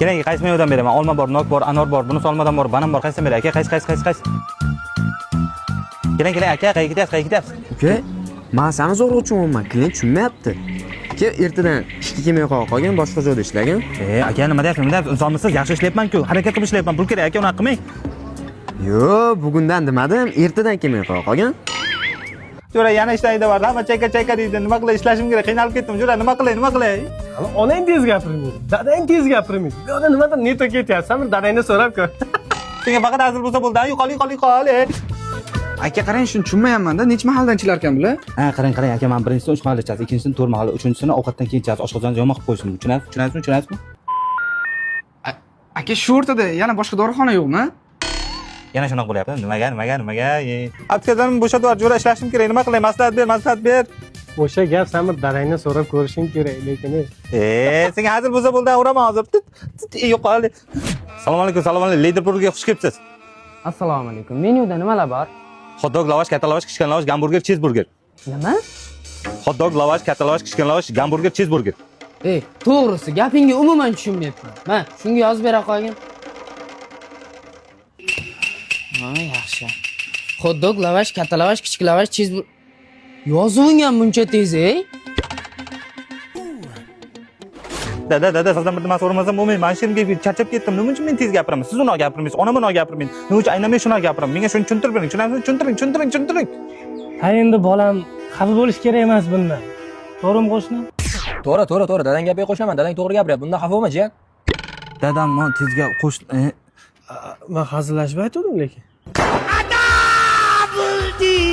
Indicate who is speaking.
Speaker 1: Keling, qaysi mevadan beraman? Olma bor, nok bor, anor bor, bunisi olmadan bor, banan bor. Qaysidan beray? Aka, qaysi? Keling, aka, qayerga ketyapsiz?
Speaker 2: Uka, men seni zo'rg'a tushunmayman. Klient tushunmayapti. Aka, ertadan ishga kelmay qolgan, boshqa joyda ishlagan.
Speaker 1: Aka, nima deyapsiz? Insonmisiz? Yaxshi ishlayapman-ku. Harakat qilib ishlayapman. Pul kerak, aka, unaqa qilmang.
Speaker 2: Yo'q, bugundan demadim, ertadan kelmay qolgan.
Speaker 1: Jo'ra, yana ishlaydi bor. Hamma chayka deydi. Nima qilay? Ishlashim kerak. Qiynalib ketdim. Jo'ra, nima qilay?
Speaker 3: Onang tez gapirmaydi, dadang tez gapirmaydi. Bu yerda nimadan neto ketyapsan? Bir dadangni so'rab ko'r.
Speaker 1: Senga faqat hazil bo'lsa bo'ldi. Qol.
Speaker 4: Aka qarang, shuni tushunmayapman-da. Necha mahaldan chilar ekan bular?
Speaker 1: Ha, qarang, aka, men birinchisini 3 mahal ichasiz, ikkinchisini 4 mahal, uchinchisini ovqatdan keyin ichasiz. Oshqozonni yomon qilib qo'ysin. Tushunasizmi?
Speaker 4: Aka, shu o'rtada yana boshqa dorixona yo'qmi?
Speaker 1: Yana shunaqa bo'lyapti. Nimaga? Aptekadan bo'shatib yubor, Jo'ra, ishlashim kerak. Nima qilay? Maslahat ber.
Speaker 3: O'sha gap sen bir dadangni so'rab ko'rishing kerak, lekin
Speaker 1: Senga hazil bo'lsa bo'ldi, uraman hozir. Yo'qol. Assalomu alaykum. Liderburgga xush kelibsiz.
Speaker 5: Assalomu alaykum. Menyuda nimalar bor?
Speaker 1: Hot dog, lavash, katta lavash, kichkina lavash, gamburger, cheeseburger.
Speaker 5: Nima?
Speaker 1: Hot dog, lavash, katta lavash, kichkina lavash, gamburger, cheeseburger.
Speaker 5: To'g'risi, gapingga umuman tushunmayapman. Mana, shunga yozib bera qolgin. Yaxshi. Hot dog, lavash, katta lavash, kichik lavash, cheeseburger. Yozuvgan buncha tez,
Speaker 1: Dada, sizdan bir nima so'ramasam bo'lmaydi. Men sherimga charchab ketdim. Nima uchun men tez gapiraman? Siz unaqa gapirmaysiz, onam unaqa gapirmaydi. Nima uchun aynan men shunaqa gapiraman? Menga shuni tushuntirib bering. Tushuntiring.
Speaker 3: ha endi bolam xafa bo'lish kerak emas bundan. To'g'rimi qo'shni?
Speaker 6: To'g'ri. Dadang gapiga qo'shaman. Dadang to'g'ri gapiryapti. Bundan xafa bo'lma, jiyan.
Speaker 1: Dadam men tezga
Speaker 3: Men hazillashib aytdim lekin.
Speaker 7: Ada buldi